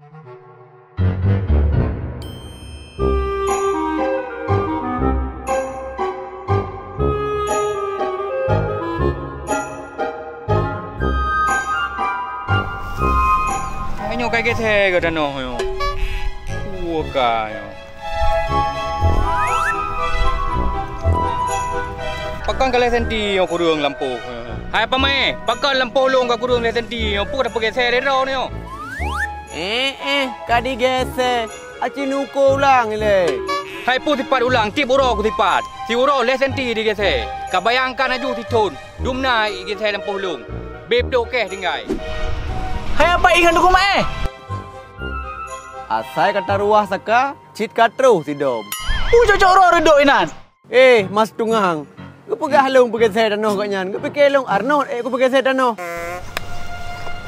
Nyo kayak gitu gak ada no yo. Kayo. Pakan kalian senti yo kurung lampu. Hai pame, pakan lampu long ka kurung le senti yo pu dah pergi sere ro ni yo. Kadi gese. Aci nuko ulang le. Hai pu tipat ulang, tip uro ku tipat. Si uro le senti di gese. Ka bayangkan aju titun. Dumna i gese lampu long. Beb do keh tinggai. Hai apa ikan duku mae? Asai kata ruah saka, cit katru si dom. Cocok ro redok inan. Mas tungang. Ku pegah long pergi saya danoh kok nyan. Ku pikir long Arnold, ku pergi saya danoh.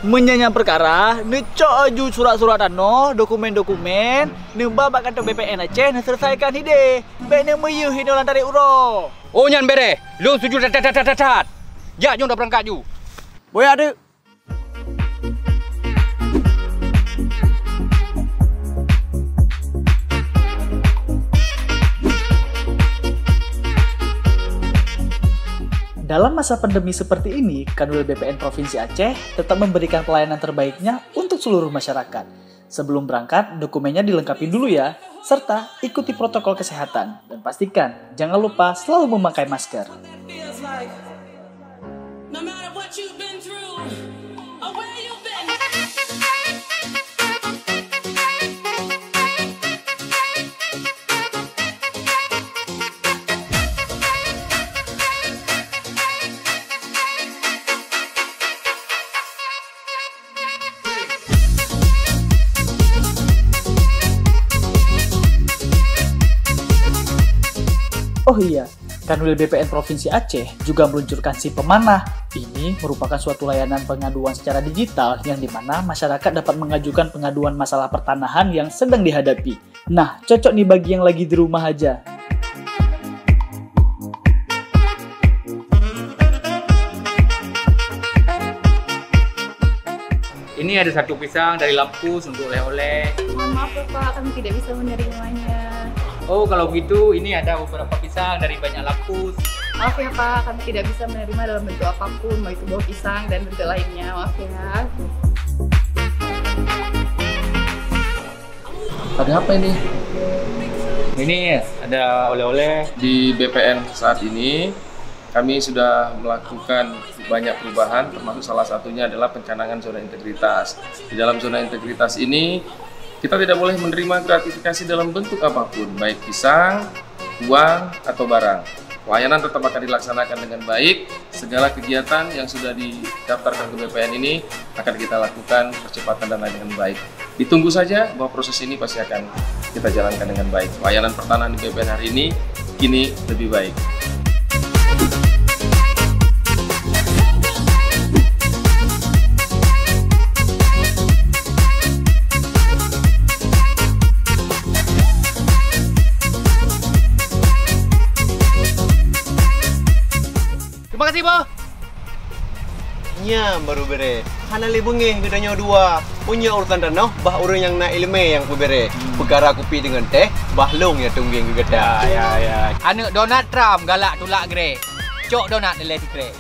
Menyanya perkara, necok aju surat-surat dano, dokumen-dokumen, nemba bak kantor BPN Aceh, selesaikan hide. Bene meyuh hidolan tarik uro. Oh nyan bere, long sujud tat. Ya nyong dah berangkat ju. Boy ada. Dalam masa pandemi seperti ini, Kanwil BPN Provinsi Aceh tetap memberikan pelayanan terbaiknya untuk seluruh masyarakat. Sebelum berangkat, dokumennya dilengkapi dulu ya, serta ikuti protokol kesehatan. Dan pastikan, jangan lupa selalu memakai masker. Oh iya, Kanwil BPN Provinsi Aceh juga meluncurkan SIM Pemanah. Ini merupakan suatu layanan pengaduan secara digital yang dimana masyarakat dapat mengajukan pengaduan masalah pertanahan yang sedang dihadapi. Nah, cocok nih bagi yang lagi di rumah aja. Ini ada satu pisang dari Lampus untuk oleh-oleh. Mohon maaf ya Pak, kami tidak bisa menerimanya. Oh kalau begitu ini ada beberapa pisang dari banyak Lampus. Maaf ya Pak, kami tidak bisa menerima dalam bentuk apapun, mau itu buah pisang dan bentuk lainnya. Maaf ya. Ada apa ini? Ini ada oleh-oleh. Di BPN saat ini kami sudah melakukan banyak perubahan, termasuk salah satunya adalah pencanangan zona integritas. Di dalam zona integritas ini, kita tidak boleh menerima gratifikasi dalam bentuk apapun, baik pisang, uang, atau barang. Pelayanan tetap akan dilaksanakan dengan baik. Segala kegiatan yang sudah didaftarkan ke BPN ini akan kita lakukan percepatan dan lain dengan baik. Ditunggu saja bahwa proses ini pasti akan kita jalankan dengan baik. Pelayanan pertanahan di BPN hari ini kini lebih baik. Terima kasih, Bo. Nya baru bere. Hana libungeh gedanya dua. Punya urutan danoh, bah orang yang nak ilmu yang ku bere. Perkara kopi dengan teh, bah long ya tunggeng ke geda. Ya. Anak Donald Trump galak tulak grek. Cok donat nilai di grek.